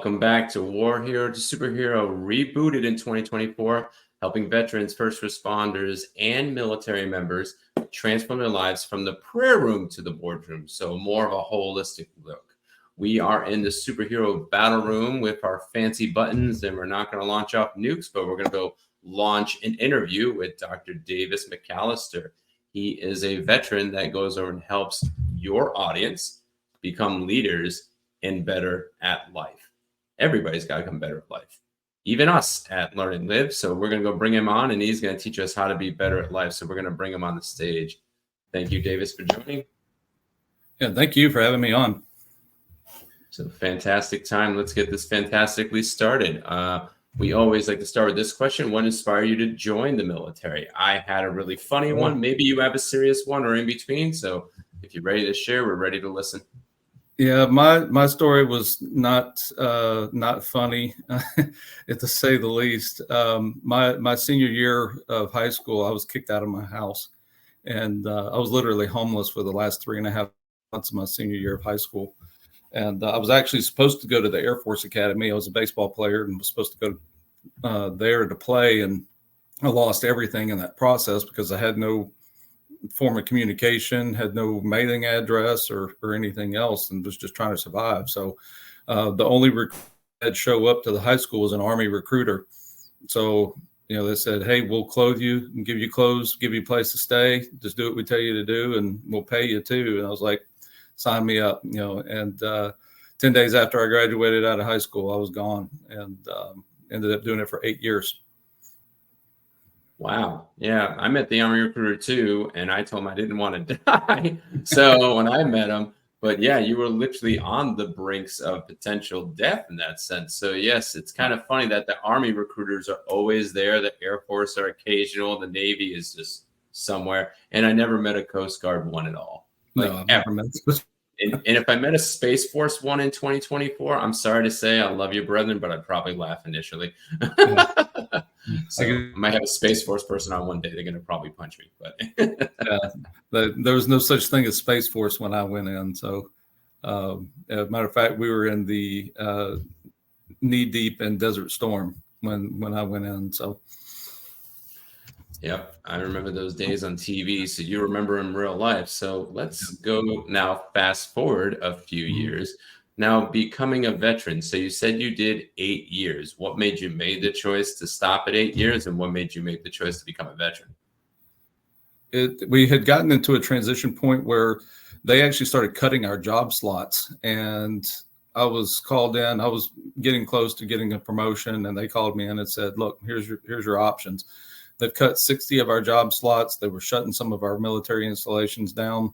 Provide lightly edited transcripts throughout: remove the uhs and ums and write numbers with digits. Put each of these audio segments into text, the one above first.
Welcome back to War Hero to Superhero, rebooted in 2024, helping veterans, first responders, and military members transform their lives from the prayer room to the boardroom. So more of a holistic look. We are in the superhero battle room with our fancy buttons, and we're not going to launch off nukes, but we're going to go launch an interview with Dr. Davis McAlister. He is a veteran that goes over and helps your audience become leaders and better at life. Everybody's got to become better at life, even us at Learn and Live. So we're going to go bring him on, and he's going to teach us how to be better at life. So we're going to bring him on the stage. Thank you, Davis, for joining. Yeah, thank you for having me on. So fantastic time. Let's get this fantastically started. We always like to start with this question. What inspired you to join the military? I had a really funny one. Maybe you have a serious one or in between. So if you're ready to share, we're ready to listen. Yeah, my story was not funny, to say the least. My senior year of high school, I was kicked out of my house, and I was literally homeless for the last 3.5 months of my senior year of high school. And I was actually supposed to go to the Air Force Academy. I was a baseball player and was supposed to go there to play, and I lost everything in that process because I had no form of communication, had no mailing address or anything else, and was just trying to survive. So the only recruit that show up to the high school was an Army recruiter. So, they said, hey, we'll clothe you and give you clothes, give you a place to stay. Just do what we tell you to do, and we'll pay you too. And I was like, sign me up, and 10 days after I graduated out of high school, I was gone, and ended up doing it for 8 years. Wow. Yeah. I met the Army recruiter too, and I told him I didn't want to die. So when I met him, but yeah, you were literally on the brinks of potential death in that sense. So yes, it's kind of funny that the Army recruiters are always there. The Air Force are occasional. The Navy is just somewhere. And I never met a Coast Guard one at all. Like, no, I've never met. And if I met a Space Force one in 2024, I'm sorry to say I love you, brethren, but I'd probably laugh initially. Yeah. So I might have a Space Force person on one day. They're going to probably punch me. But there was no such thing as Space Force when I went in. So, as a matter of fact, we were in the knee deep in Desert Storm when I went in. So. Yep, I remember those days on TV. So you remember in real life. So let's go now, fast forward a few years. Now, becoming a veteran. So you said you did 8 years. What made you make the choice to stop at 8 years, and what made you make the choice to become a veteran? We had gotten into a transition point where they actually started cutting our job slots, and I was called in. I was getting close to getting a promotion, and they called me in and said, "Look, here's your options." They've cut 60 of our job slots. They were shutting some of our military installations down.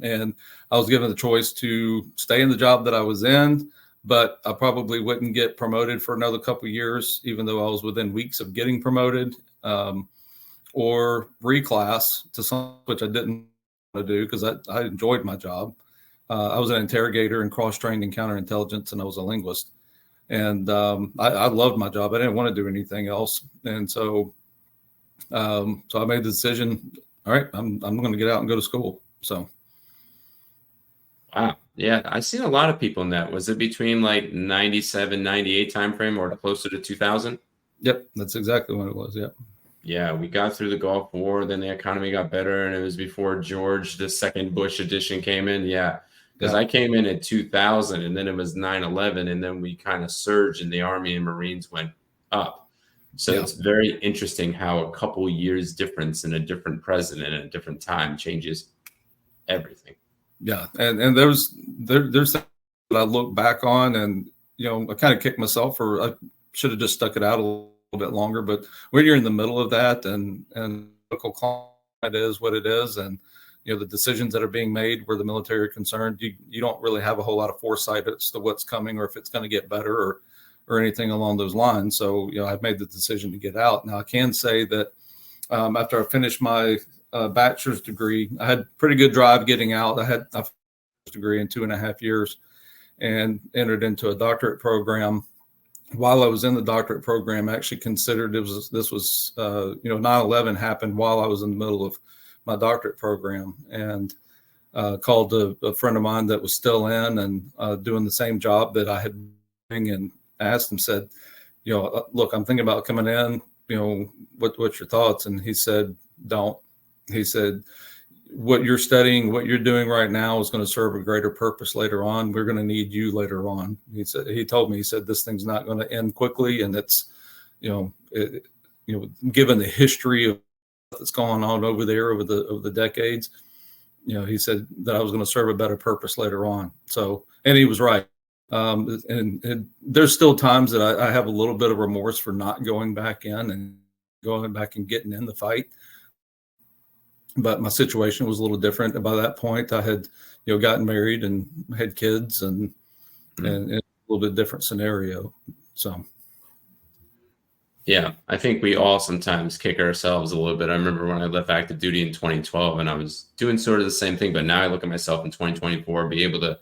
And I was given the choice to stay in the job that I was in, but I probably wouldn't get promoted for another couple of years, even though I was within weeks of getting promoted, or reclass to something which I didn't want to do because I enjoyed my job. I was an interrogator and cross-trained in counterintelligence, and I was a linguist. And I loved my job. I didn't want to do anything else. And so I made the decision, all right, I'm going to get out and go to school. So. Wow. Yeah. I've seen a lot of people in that. Was it between like 97, 98 timeframe or closer to 2000? Yep. That's exactly what it was. Yep. Yeah. We got through the Gulf War, then the economy got better, and it was before George, the second Bush edition came in. Yeah. Because I came in 2000, and then it was 9/11, and then we kind of surged, and the Army and Marines went up. So it's very interesting how a couple years difference in a different president at a different time changes everything. Yeah. And there's that I look back on, and, I kind of kicked myself for, I should have just stuck it out a little bit longer, but when you're in the middle of that and local climate is what it is, and, the decisions that are being made where the military are concerned, you don't really have a whole lot of foresight as to what's coming or if it's going to get better or anything along those lines. So, I've made the decision to get out. Now, I can say that after I finished my bachelor's degree, I had pretty good drive getting out. I had a bachelor's degree in 2.5 years and entered into a doctorate program. While I was in the doctorate program, I actually considered this was 9/11 happened while I was in the middle of my doctorate program, and called a friend of mine that was still in and doing the same job that I had and asked him, said, look, I'm thinking about coming in, what's your thoughts? And he said, don't. He said, what you're studying, what you're doing right now is going to serve a greater purpose later on. We're going to need you later on. He told me, he said, this thing's not going to end quickly. And it's, given the history of that's going on over there over the decades, he said that I was going to serve a better purpose later on. So, and he was right. And there's still times that I have a little bit of remorse for not going back in and going back and getting in the fight. But my situation was a little different. By that point, I had, gotten married and had kids, and a little bit different scenario. So, yeah, I think we all sometimes kick ourselves a little bit. I remember when I left active duty in 2012, and I was doing sort of the same thing. But now I look at myself in 2024, be able to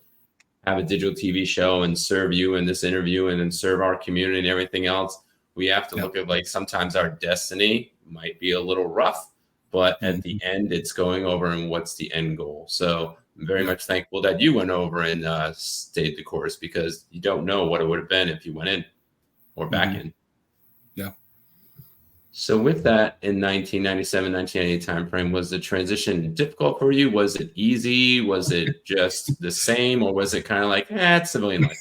have a digital TV show and serve you in this interview, and then serve our community and everything else. We have to look at, like, sometimes our destiny might be a little rough, but at the end, it's going over and what's the end goal. So I'm very much thankful that you went over and stayed the course, because you don't know what it would have been if you went in or back in. Yeah. So with that, in 1997, 1998 timeframe, was the transition difficult for you? Was it easy? Was it just the same? Or was it kind of like, it's civilian life?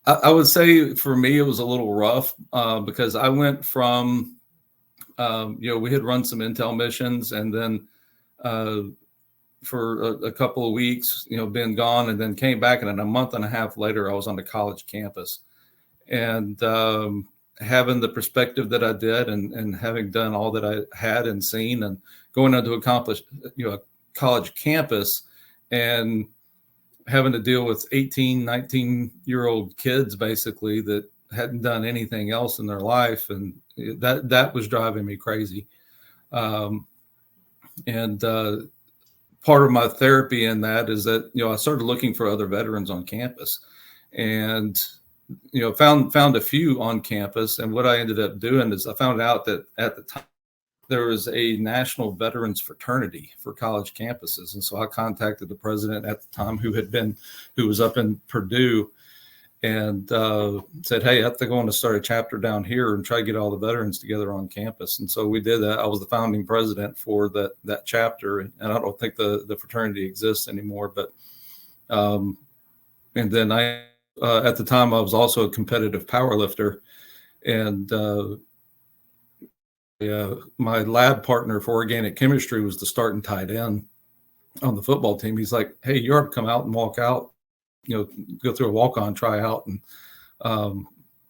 I would say for me, it was a little rough because I went from, we had run some intel missions, and then for a couple of weeks, been gone, and then came back. And then a month and a half later, I was on the college campus. And having the perspective that I did, and having done all that I had and seen, and going on to accomplish, a college campus, and having to deal with 18, 19-year-old kids, basically, that hadn't done anything else in their life. And that was driving me crazy. And part of my therapy in that is that, I started looking for other veterans on campus, and found a few on campus. And what I ended up doing is I found out that at the time there was a national veterans fraternity for college campuses. And so I contacted the president at the time, who was up in Purdue, and said, hey, I think I want to start a chapter down here and try to get all the veterans together on campus. And so we did that. I was the founding president for that chapter. And I don't think the fraternity exists anymore, but, and then at the time, I was also a competitive power lifter, and my lab partner for organic chemistry was the starting tight end on the football team. He's like, hey, you ought to come out and walk out, go through a walk-on tryout and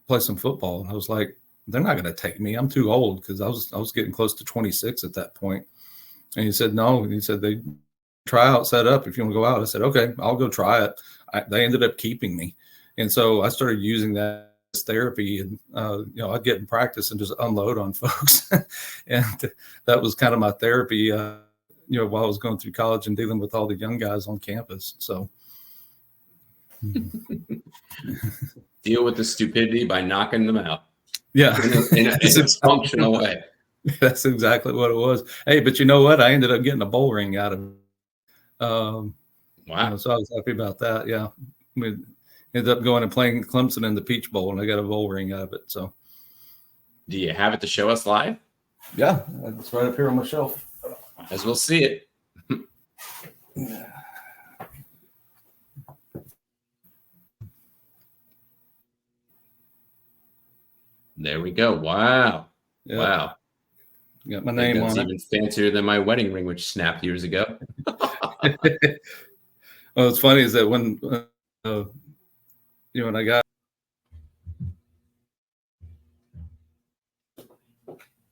play some football. And I was like, they're not going to take me. I'm too old, because I was getting close to 26 at that point. And he said, no. And he said, they tryout set up if you want to go out. I said, okay, I'll go try it. They ended up keeping me. And so I started using that as therapy, and, I'd get in practice and just unload on folks. And that was kind of my therapy, while I was going through college and dealing with all the young guys on campus. So deal with the stupidity by knocking them out. Yeah. in a functional way. That's exactly what it was. Hey, but you know what? I ended up getting a bowl ring out of it. Wow. So I was happy about that. Yeah. We ended up going and playing Clemson in the Peach Bowl, and I got a bowl ring out of it. So, do you have it to show us live? Yeah, it's right up here on my shelf. As we'll see it. There we go. Wow. Yep. Wow. Got my name on it. Even fancier than my wedding ring, which snapped years ago. Well, what's funny is that when when I got.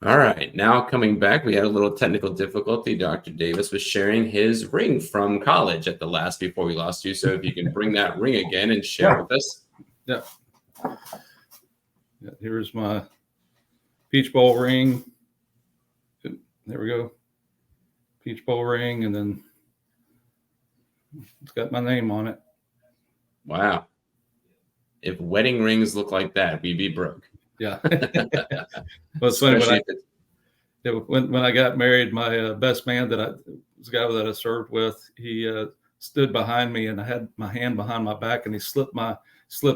All right. Now coming back, we had a little technical difficulty. Dr. Davis was sharing his ring from college at the last before we lost you. So if you can bring that ring again and share with us. Yeah. Here's my Peach Bowl ring. There we go. Peach Bowl ring, and then it's got my name on it. Wow. If wedding rings look like that, we'd be broke. Yeah. Well, it's funny when I got married, my best man was a guy that I served with. He stood behind me, and I had my hand behind my back, and he slipped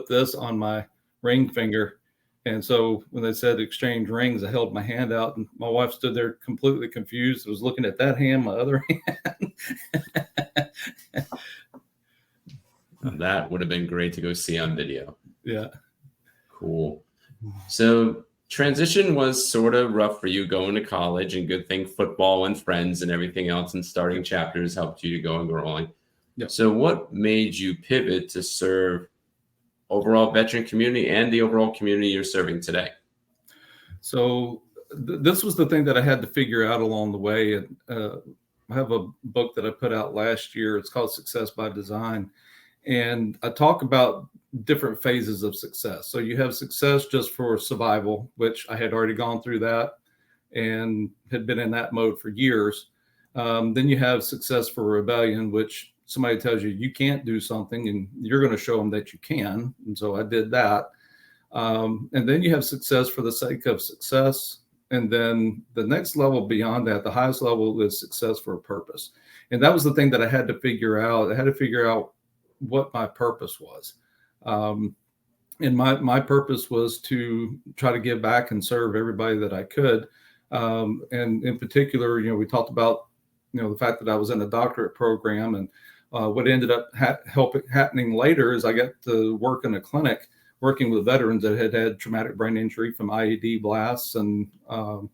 this on my ring finger. And so when they said exchange rings, I held my hand out, and my wife stood there completely confused. I was looking at that hand, my other hand. That would have been great to go see on video. Yeah. Cool. So transition was sort of rough for you going to college, and good thing football and friends and everything else and starting chapters helped you to go and growing. Yep. So what made you pivot to serve overall veteran community and the overall community you're serving today? So this was the thing that I had to figure out along the way. And I have a book that I put out last year. It's called Success by Design. And I talk about different phases of success. So you have success just for survival, which I had already gone through that and had been in that mode for years. Then you have success for rebellion, which somebody tells you you can't do something and you're going to show them that you can. And so I did that. And then you have success for the sake of success. And then the next level beyond that, the highest level, is success for a purpose. And that was the thing that I had to figure out. I had to figure out what my purpose was. And my purpose was to try to give back and serve everybody that I could. And in particular, we talked about, the fact that I was in a doctorate program, and what ended up happening later is I got to work in a clinic working with veterans that had traumatic brain injury from IED blasts, and have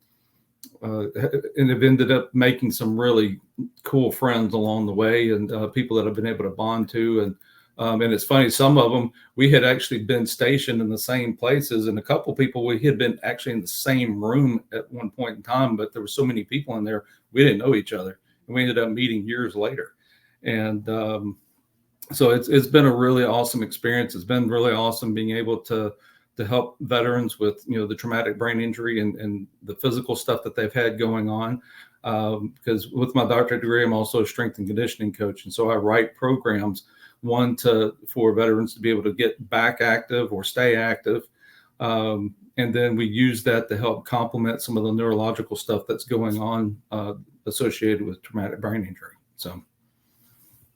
ended up making some really cool friends along the way, and people that I've been able to bond to. And it's funny, some of them, we had actually been stationed in the same places, and a couple of people, we had been actually in the same room at one point in time, but there were so many people in there, we didn't know each other. And we ended up meeting years later. And so it's been a really awesome experience. It's been really awesome being able to help veterans with, the traumatic brain injury and the physical stuff that they've had going on. Because with my doctorate degree, I'm also a strength and conditioning coach. And so I write programs, for veterans to be able to get back active or stay active. And then we use that to help complement some of the neurological stuff that's going on associated with traumatic brain injury. So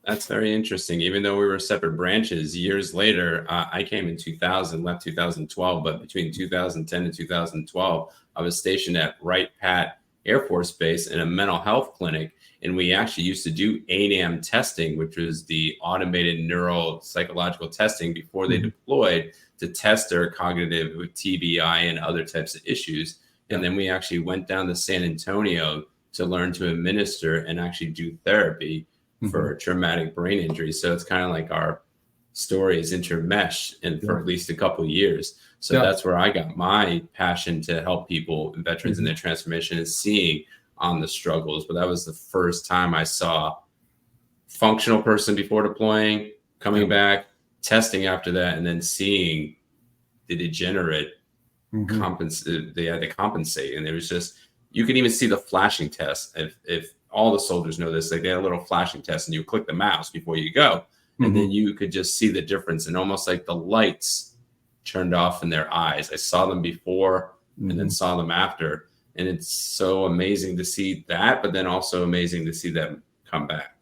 that's very interesting. Even though we were separate branches, years later, I came in 2000, left 2012, but between 2010 and 2012, I was stationed at Wright Pat Air Force Base in a mental health clinic. And we actually used to do ANAM testing, which was the automated neuropsychological testing before they deployed, to test their cognitive with TBI and other types of issues. And then we actually went down to San Antonio to learn to administer and actually do therapy for traumatic brain injury. So it's kind of like our stories intermesh and for at least a couple of years. So that's where I got my passion to help people and veterans in their transformation, is seeing on the struggles. But that was the first time I saw functional person before deploying, coming back, testing after that, and then seeing the degenerate compensate. They had to compensate. And it was just, you could even see the flashing test. If all the soldiers know this, like they had a little flashing test, and you click the mouse before you go. And then you could just see the difference, and almost like the lights turned off in their eyes. I saw them before and then saw them after. And it's so amazing to see that, but then also amazing to see them come back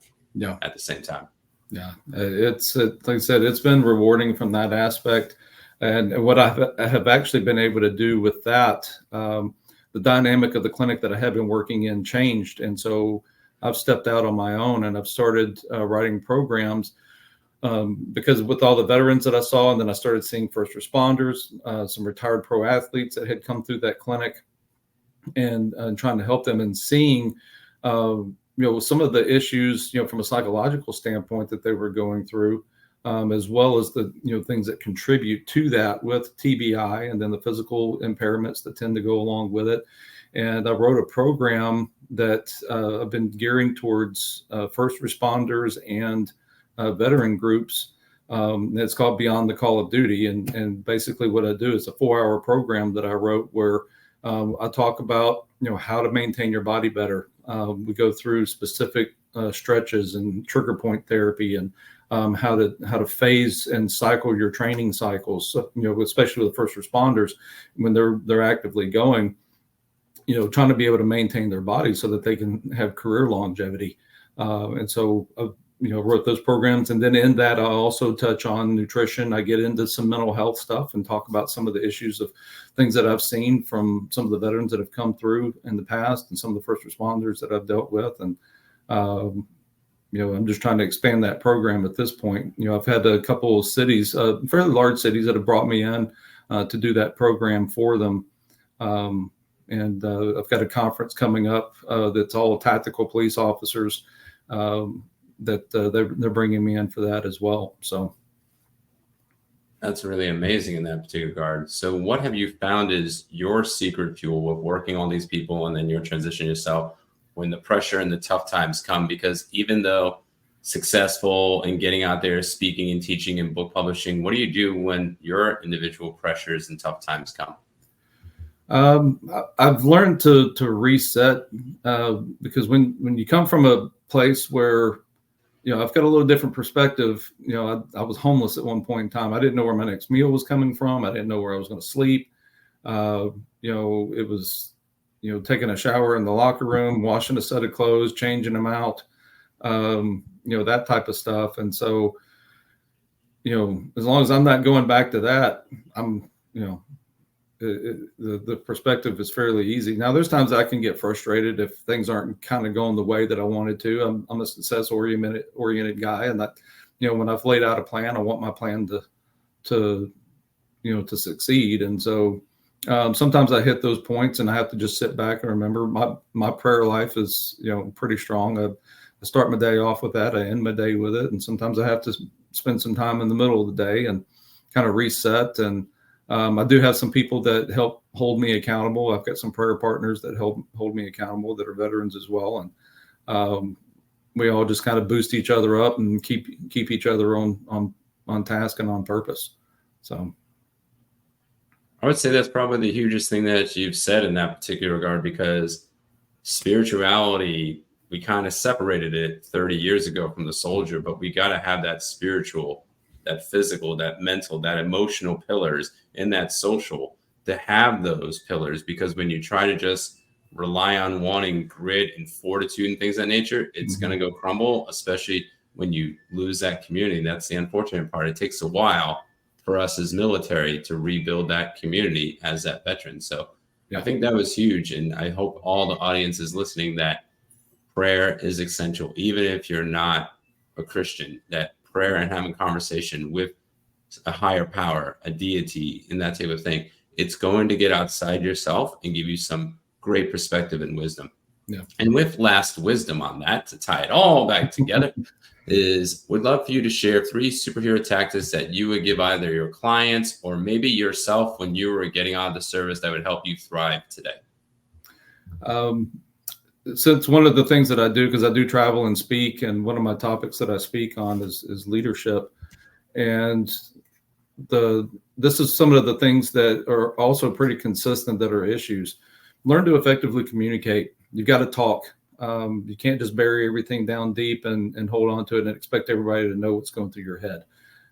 at the same time. Yeah, it's like I said, it's been rewarding from that aspect. And what I have actually been able to do with that, the dynamic of the clinic that I have been working in changed. And so I've stepped out on my own, and I've started writing programs because with all the veterans that I saw, and then I started seeing first responders, some retired pro athletes that had come through that clinic, and trying to help them, and seeing, some of the issues, from a psychological standpoint that they were going through, as well as the, things that contribute to that with TBI, and then the physical impairments that tend to go along with it. And I wrote a program that I've been gearing towards first responders and veteran groups. It's called Beyond the Call of Duty. And basically what I do is a 4-hour program that I wrote where I talk about, how to maintain your body better. We go through specific stretches and trigger point therapy, and how to phase and cycle your training cycles. So, especially with first responders when they're actively going, trying to be able to maintain their body so that they can have career longevity. And so I've wrote those programs. And then in that, I also touch on nutrition. I get into some mental health stuff and talk about some of the issues of things that I've seen from some of the veterans that have come through in the past and some of the first responders that I've dealt with. And, I'm just trying to expand that program at this point. I've had a couple of cities, fairly large cities, that have brought me in to do that program for them. And I've got a conference coming up that's all tactical police officers that they're bringing me in for that as well. So that's really amazing in that particular regard. So what have you found is your secret fuel with working on these people and then your transition yourself when the pressure and the tough times come? Because even though successful in getting out there, speaking and teaching and book publishing, what do you do when your individual pressures and tough times come? I've learned to reset because when you come from a place where, I've got a little different perspective. I was homeless at one point in time. I didn't know where my next meal was coming from. I didn't know where I was going to sleep. It was, taking a shower in the locker room, washing a set of clothes, changing them out, that type of stuff. And so, as long as I'm not going back to that, I'm, the perspective is fairly easy. Now, there's times I can get frustrated if things aren't kind of going the way that I wanted to. I'm a success oriented guy, and that, when I've laid out a plan, I want my plan to succeed. And so sometimes I hit those points, and I have to just sit back and remember my prayer life is pretty strong. I start my day off with that. I end my day with it, and sometimes I have to spend some time in the middle of the day and kind of reset. And I do have some people that help hold me accountable. I've got some prayer partners that help hold me accountable that are veterans as well. And we all just kind of boost each other up and keep each other on task and on purpose. So I would say that's probably the hugest thing that you've said in that particular regard, because spirituality, we kind of separated it 30 years ago from the soldier, but we got to have that spiritual, that physical, that mental, that emotional pillars, and that social, to have those pillars. Because when you try to just rely on wanting grit and fortitude and things of that nature, it's going to go crumble, especially when you lose that community. And that's the unfortunate part. It takes a while for us as military to rebuild that community as that veteran. So I think that was huge. And I hope all the audience is listening that prayer is essential, even if you're not a Christian, that prayer and having conversation with a higher power, a deity, and that type of thing, it's going to get outside yourself and give you some great perspective and wisdom. Yeah. And with last wisdom on that, to tie it all back together, would love for you to share 3 superhero tactics that you would give either your clients or maybe yourself when you were getting out of the service that would help you thrive today. Since one of the things that I do, because I do travel and speak, and one of my topics that I speak on is leadership. And this is some of the things that are also pretty consistent that are issues. Learn to effectively communicate. You've got to talk. You can't just bury everything down deep and hold on to it and expect everybody to know what's going through your head.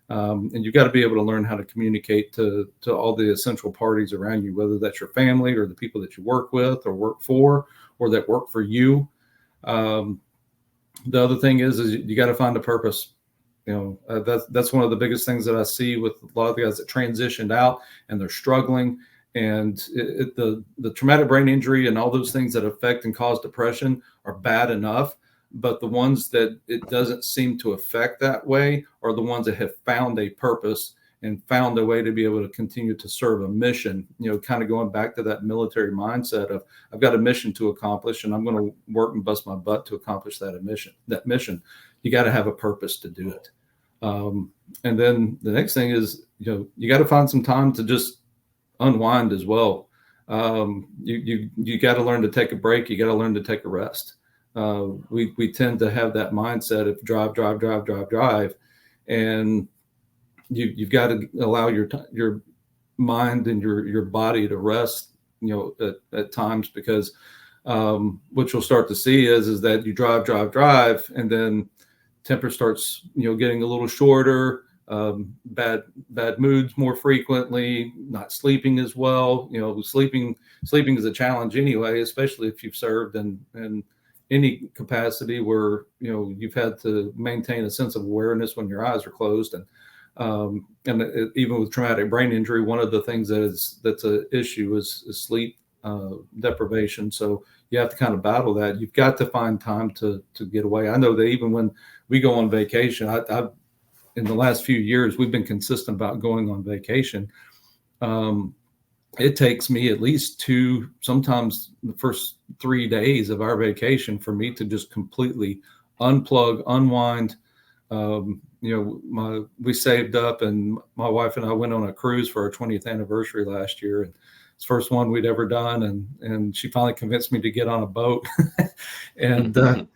And you've got to be able to learn how to communicate to all the essential parties around you, whether that's your family or the people that you work with or work for or that work for you. The other thing is you got to find a purpose. That's one of the biggest things that I see with a lot of the guys that transitioned out and they're struggling. And the traumatic brain injury and all those things that affect and cause depression are bad enough. But the ones that it doesn't seem to affect that way are the ones that have found a purpose and found a way to be able to continue to serve a mission, kind of going back to that military mindset of I've got a mission to accomplish and I'm going to work and bust my butt to accomplish that mission. You got to have a purpose to do it. And then the next thing is, you got to find some time to just unwind as well. You got to learn to take a break. You got to learn to take a rest. We tend to have that mindset of drive, and you've got to allow your mind and your body to rest, at times, because what you'll start to see is that you drive, and then temper starts, getting a little shorter, bad moods more frequently, not sleeping as well. Sleeping is a challenge anyway, especially if you've served and any capacity where, you've had to maintain a sense of awareness when your eyes are closed. And even with traumatic brain injury, one of the things that's an issue is sleep deprivation. So you have to kind of battle that. You've got to find time to get away. I know that even when we go on vacation, I've in the last few years, we've been consistent about going on vacation. It takes me at least sometimes the first 3 days of our vacation for me to just completely unplug, unwind. We saved up, and my wife and I went on a cruise for our 20th anniversary last year. And it's the first one we'd ever done. And she finally convinced me to get on a boat. And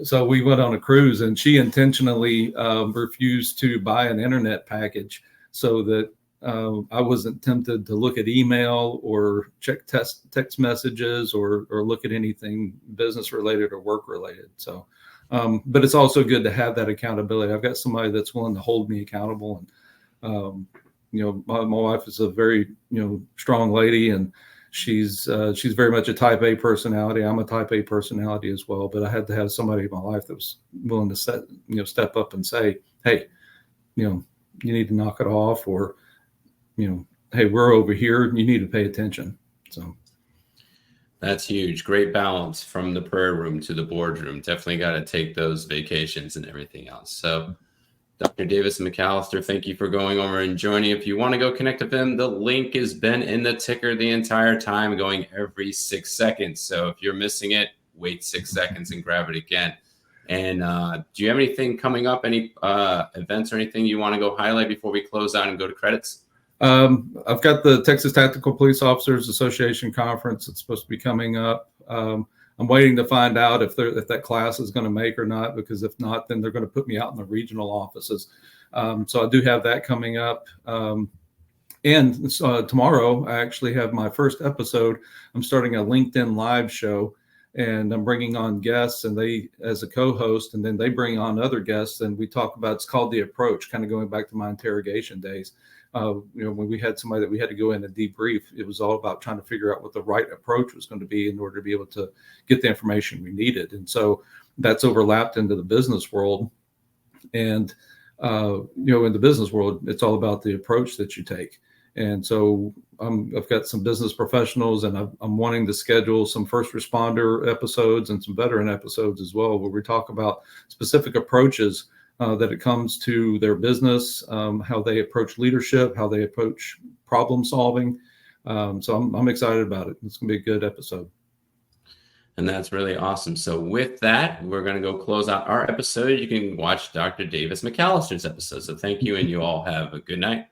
so we went on a cruise, and she intentionally refused to buy an internet package so that I wasn't tempted to look at email or check text messages or look at anything business related or work related. So, but it's also good to have that accountability. I've got somebody that's willing to hold me accountable. And, my wife is a very, strong lady, and she's very much a type A personality. I'm a type A personality as well, but I had to have somebody in my life that was willing to step up and say, hey, you need to knock it off, or, hey, we're over here, you need to pay attention. So that's huge. Great balance from the prayer room to the boardroom. Definitely got to take those vacations and everything else. So Dr. Davis McAlister, thank you for going over and joining. If you want to go connect with him, the link has been in the ticker the entire time, going every 6 seconds. So if you're missing it, wait 6 seconds and grab it again. And do you have anything coming up, any events or anything you want to go highlight before we close out and go to credits? I've got the Texas Tactical Police Officers Association conference. It's supposed to be coming up. I'm waiting to find out if that class is going to make or not, because if not, then they're going to put me out in the regional offices. So I do have that coming up. And tomorrow, I actually have my first episode. I'm starting a LinkedIn live show, and I'm bringing on guests, and they as a co-host, and then they bring on other guests, and we talk about, it's called The Approach, kind of going back to my interrogation days. When we had somebody that we had to go in and debrief, it was all about trying to figure out what the right approach was going to be in order to be able to get the information we needed. And so that's overlapped into the business world. And, in the business world, it's all about the approach that you take. And so I've got some business professionals, and I'm wanting to schedule some first responder episodes and some veteran episodes as well, where we talk about specific approaches that it comes to their business, how they approach leadership, how they approach problem solving. So I'm excited about it. It's going to be a good episode. And that's really awesome. So with that, we're going to go close out our episode. You can watch Dr. Davis McAlister's episode. So thank you, and you all have a good night.